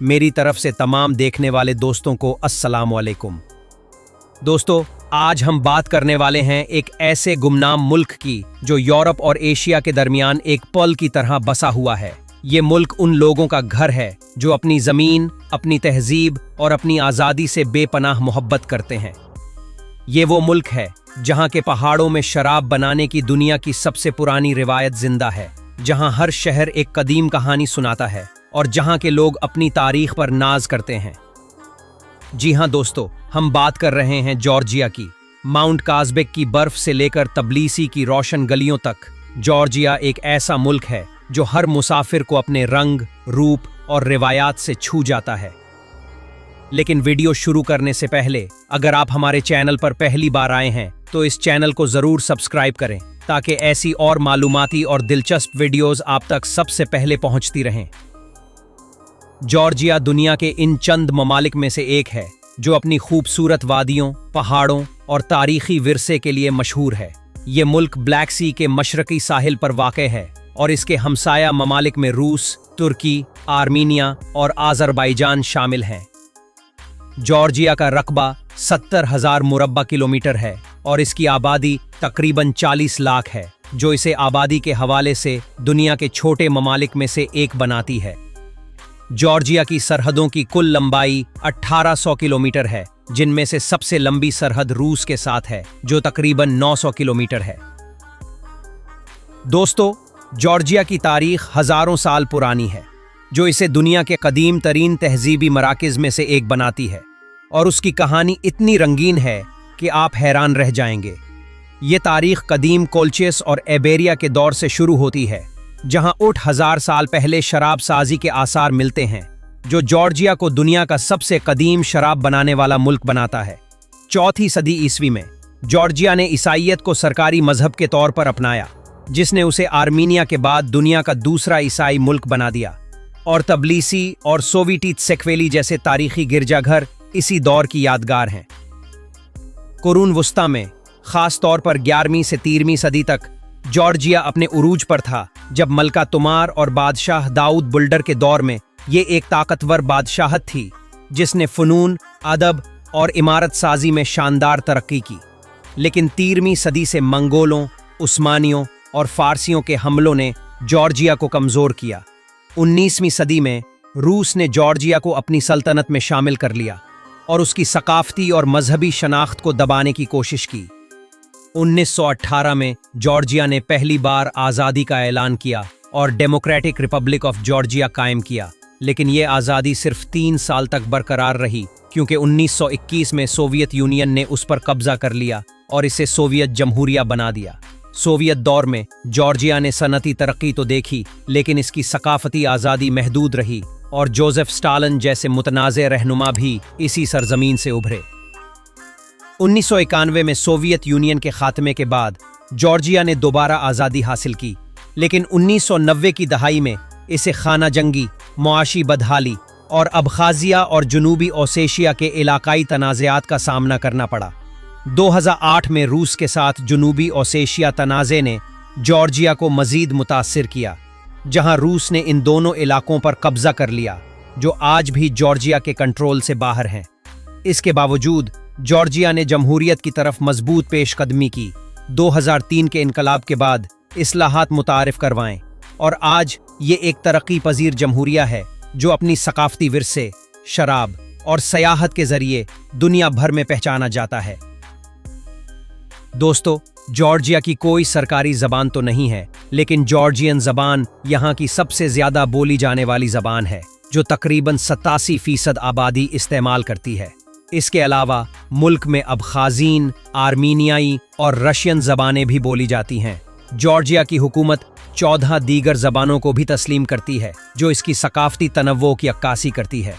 मेरी तरफ से तमाम देखने वाले दोस्तों को अस्सलाम वालेकुम। दोस्तों, आज हम बात करने वाले हैं एक ऐसे गुमनाम मुल्क की जो यूरोप और एशिया के दरमियान एक पल की तरह बसा हुआ है। ये मुल्क उन लोगों का घर है जो अपनी ज़मीन, अपनी तहजीब और अपनी आज़ादी से बेपनाह मोहब्बत करते हैं। ये वो मुल्क है जहाँ के पहाड़ों में शराब बनाने की दुनिया की सबसे पुरानी रिवायत जिंदा है, जहाँ हर शहर एक कदीम कहानी सुनाता है और जहाँ के लोग अपनी तारीख पर नाज करते हैं। जी हाँ दोस्तों, हम बात कर रहे हैं जॉर्जिया की। माउंट काज़बेक की बर्फ से लेकर तबलीसी की रोशन गलियों तक, जॉर्जिया एक ऐसा मुल्क है जो हर मुसाफिर को अपने रंग, रूप और रिवायात से छू जाता है। लेकिन वीडियो शुरू करने से पहले अगर आप हमारे चैनल पर पहली बार आए हैं तो इस चैनल को जरूर सब्सक्राइब करें ताकि ऐसी और मालूमाती और दिलचस्प वीडियोस आप तक सबसे पहले पहुंचती रहें। जॉर्जिया दुनिया के इन चंद ममालिक में से एक है जो अपनी खूबसूरत वादियों, पहाड़ों और तारीखी विरसे के लिए मशहूर है। ये मुल्क ब्लैक सी के मशरकी साहिल पर वाक़े है और इसके हमसाया ममालिक में रूस, तुर्की, आर्मीनिया और आज़रबाईजान शामिल हैं। जॉर्जिया का रकबा 70,000 मुरब्बा किलोमीटर है और इसकी आबादी तकरीबन 40 लाख है, जो इसे आबादी के हवाले से दुनिया के छोटे ममालिक में से एक बनाती है। जॉर्जिया की सरहदों की कुल लंबाई 1800 किलोमीटर है, जिनमें से सबसे लंबी सरहद रूस के साथ है जो तकरीबन 900 किलोमीटर है। दोस्तों, जॉर्जिया की तारीख हजारों साल पुरानी है, जो इसे दुनिया के कदीम तरीन तहजीबी मराकिज़ में से एक बनाती है और उसकी कहानी इतनी रंगीन है कि आप हैरान रह जाएंगे। ये तारीख कदीम कोल्चेस और एबेरिया के दौर से शुरू होती है, जहां 8,000 साल पहले शराब साजी के आसार मिलते हैं, जो जॉर्जिया को दुनिया का सबसे कदीम शराब बनाने वाला मुल्क बनाता है। 4वीं सदी ईस्वी में जॉर्जिया ने ईसाईयत को सरकारी मजहब के तौर पर अपनाया, जिसने उसे आर्मीनिया के बाद दुनिया का दूसरा ईसाई मुल्क बना दिया, और तबलीसी और सोवियत सेक्वेली जैसे तारीखी गिरजाघर इसी दौर की यादगार हैं। कुरून वस्ता में, खास तौर पर 11वीं से 13वीं सदी तक, जॉर्जिया अपने उरूज पर था, जब मलका तुमार और बादशाह दाऊद बुल्डर के दौर में ये एक ताकतवर बादशाहत थी जिसने फ़नून, अदब और इमारत साजी में शानदार तरक्की की। लेकिन 13वीं सदी से मंगोलों, उस्मानियों और फ़ारसियों के हमलों ने जॉर्जिया को कमज़ोर किया। 19वीं सदी में रूस ने जॉर्जिया को अपनी सल्तनत में शामिल कर लिया और उसकी सकाफती और मजहबी शनाख्त को दबाने की कोशिश की। 1918 में जॉर्जिया ने पहली बार आज़ादी का ऐलान किया और डेमोक्रेटिक रिपब्लिक ऑफ जॉर्जिया कायम किया, लेकिन ये आज़ादी सिर्फ 3 साल तक बरकरार रही क्योंकि 1921 में सोवियत यूनियन ने उस पर कब्जा कर लिया और इसे सोवियत जमहूरिया बना दिया। सोवियत दौर में जॉर्जिया ने सनती तरक्की तो देखी, लेकिन इसकी सकाफती आज़ादी महदूद रही और जोसेफ स्टालिन जैसे मुतनाज़े रहनुमा भी इसी सरजमीन से उभरे। 1991 में सोवियत यूनियन के खात्मे के बाद जॉर्जिया ने दोबारा आज़ादी हासिल की, लेकिन 1990 की दहाई में इसे खाना जंगी, मुआशी बदहाली और अबखाज़िया और जनूबी ओसेशिया के इलाकाई तनाज़ात का सामना करना पड़ा। 2008 में रूस के साथ जनूबी ओसेशिया तनाज़े ने जॉर्जिया को मज़ीद मुतासिर किया, जहां रूस ने इन दोनों इलाकों पर कब्ज़ा कर लिया, जो आज भी जॉर्जिया के कंट्रोल से बाहर हैं। इसके बावजूद जॉर्जिया ने जमहूरियत की तरफ मजबूत पेशकदमी की। 2003 के इनकलाब के बाद इस्लाहात मुतारिफ करवाएं और आज ये एक तरक्की पजीर जमहूरिया है जो अपनी सकाफती विरसे, शराब और सयाहत के जरिए दुनिया भर में पहचाना जाता है। दोस्तों, जॉर्जिया की कोई सरकारी ज़बान तो नहीं है, लेकिन जॉर्जियन ज़बान यहाँ की सबसे ज़्यादा बोली जाने वाली ज़बान है, जो तकरीबन 87% आबादी इस्तेमाल करती है। इसके अलावा मुल्क में अबखाज़ीन, आर्मीनियाई और रशियन ज़बानें भी बोली जाती हैं। जॉर्जिया की हुकूमत 14 दीगर ज़बानों को भी तस्लीम करती है, जो इसकी सकाफती तनव्वो की अक्कासी करती है।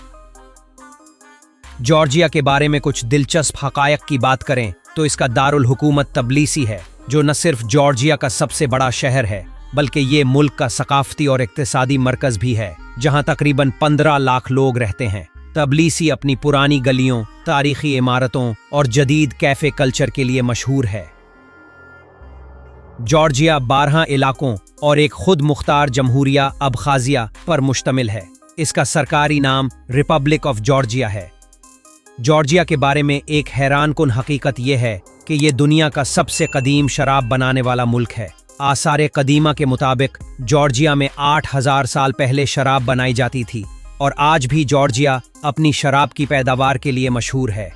जॉर्जिया के बारे में कुछ दिलचस्प हक़ायक़ की बात करें तो इसका दारुल हुकूमत तबलीसी है, जो न सिर्फ जॉर्जिया का सबसे बड़ा शहर है, बल्कि ये मुल्क का सकाफती और इक़्तिसादी मरकज़ भी है, जहाँ तकरीबन 15 लाख लोग रहते हैं। तबलीसी अपनी पुरानी गलियों, तारीखी इमारतों और जदीद कैफ़े कल्चर के लिए मशहूर है। जॉर्जिया 12 इलाकों और एक खुद मुख्तार जमहूरिया अबखाज़िया पर मुश्तमिल है। इसका सरकारी नाम रिपब्लिक ऑफ जॉर्जिया है। जॉर्जिया के बारे में एक हैरानकुन हकीकत यह है कि ये दुनिया का सबसे कदीम शराब बनाने वाला मुल्क है। आसार कदीमा के मुताबिक जॉर्जिया में 8000 साल पहले शराब बनाई जाती थी और आज भी जॉर्जिया अपनी शराब की पैदावार के लिए मशहूर है।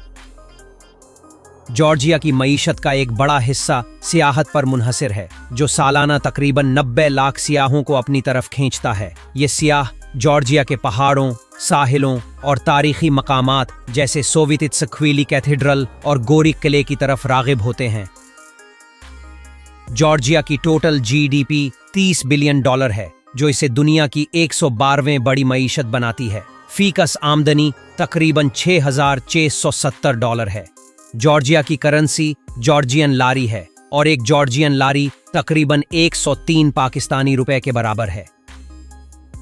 जॉर्जिया की मईशत का एक बड़ा हिस्सा सियाहत पर मुनहसिर है, जो सालाना तकरीबन 90 लाख सियाहों को अपनी तरफ खींचता है। ये सियाह जॉर्जिया के पहाड़ों, साहिलों और तारीखी मकामात जैसे सोवियत कैथेड्रल और गोरिक किले की तरफ रागिब होते हैं। जॉर्जिया की टोटल जीडीपी $30 बिलियन है, जो इसे दुनिया की 112वें बड़ी मईशत बनाती है। फीकस आमदनी तकरीबन $6,670 है। जॉर्जिया की करेंसी जॉर्जियन लारी है और एक जॉर्जियन लारी तकरीबन 103 पाकिस्तानी रुपए के बराबर है।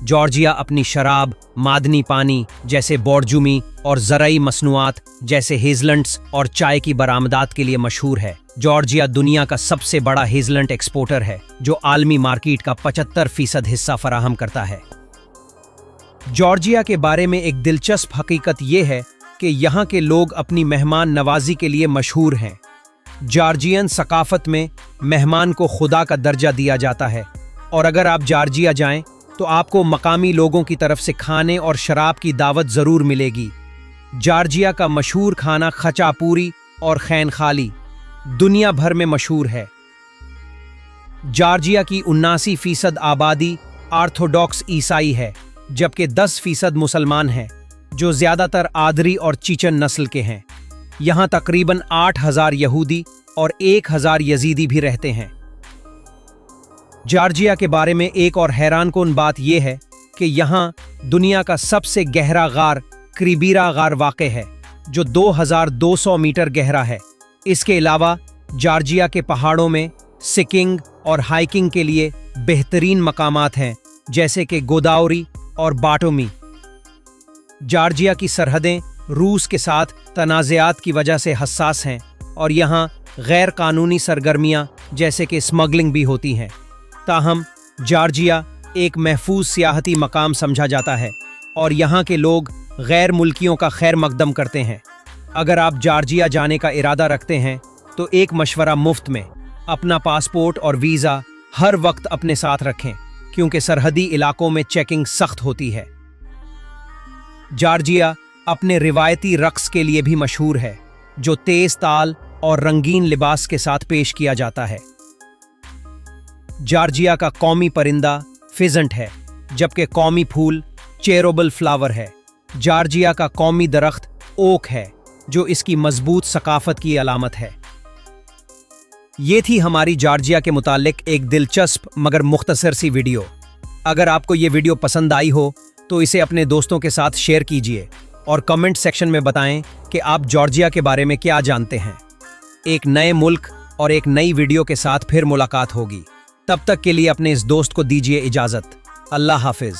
जॉर्जिया अपनी शराब, मादनी पानी जैसे बोरजुमी और ज़राई मसनूआत जैसे हेज़लनट्स और चाय की बरामदात के लिए मशहूर है। जॉर्जिया दुनिया का सबसे बड़ा हेज़लनट एक्सपोर्टर है, जो आलमी मार्केट का 75% हिस्सा फराहम करता है। जॉर्जिया के बारे में एक दिलचस्प हकीकत यह है कि यहाँ के लोग अपनी मेहमान नवाजी के लिए मशहूर हैं। जॉर्जियन सकाफत में मेहमान को खुदा का दर्जा दिया जाता है और अगर आप जॉर्जिया जाएं तो आपको मकामी लोगों की तरफ से खाने और शराब की दावत ज़रूर मिलेगी। जॉर्जिया का मशहूर खाना खचापूरी और खैनखाली दुनिया भर में मशहूर है। जॉर्जिया की 79% आबादी ऑर्थोडॉक्स ईसाई है, जबकि 10% मुसलमान हैं, जो ज़्यादातर आदरी और चीचन नस्ल के हैं। यहाँ तकरीबन 8000 यहूदी और 1000 यजीदी भी रहते हैं। जॉर्जिया के बारे में एक और हैरानकुन बात यह है कि यहाँ दुनिया का सबसे गहरा गार क्रिबीरा गार वाक़े है, जो 2200 मीटर गहरा है। इसके अलावा जॉर्जिया के पहाड़ों में सिकिंग और हाइकिंग के लिए बेहतरीन मकामात हैं, जैसे कि गोदावरी और बाटोमी। जॉर्जिया की सरहदें रूस के साथ तनाज़ात की वजह से हसास हैं और यहाँ गैर कानूनी सरगर्मियाँ जैसे कि स्मगलिंग भी होती हैं। ताहम जॉर्जिया एक महफूज सियाहती मकाम समझा जाता है और यहाँ के लोग गैर मुल्कियों का खैर मकदम करते हैं। अगर आप जॉर्जिया जाने का इरादा रखते हैं तो एक मशवरा मुफ्त में अपना पासपोर्ट और वीज़ा हर वक्त अपने साथ रखें, क्योंकि सरहदी इलाकों में चेकिंग सख्त होती है। जॉर्जिया अपने रिवायती रक्स के लिए भी मशहूर है, जो तेज ताल और रंगीन लिबास के साथ पेश किया जाता है। जॉर्जिया का कौमी परिंदा फिजेंट है, जबकि कौमी फूल चेरोबल फ्लावर है। जॉर्जिया का कौमी दरख्त ओक है, जो इसकी मजबूत सकाफत की अलामत है। ये थी हमारी जॉर्जिया के मुतालिक एक दिलचस्प मगर मुख्तसर सी वीडियो। अगर आपको ये वीडियो पसंद आई हो तो इसे अपने दोस्तों के साथ शेयर कीजिए और कमेंट सेक्शन में बताएं कि आप जॉर्जिया के बारे में क्या जानते हैं। एक नए मुल्क और एक नई वीडियो के साथ फिर मुलाकात होगी। तब तक के लिए अपने इस दोस्त को दीजिए इजाज़त। अल्लाह हाफिज़।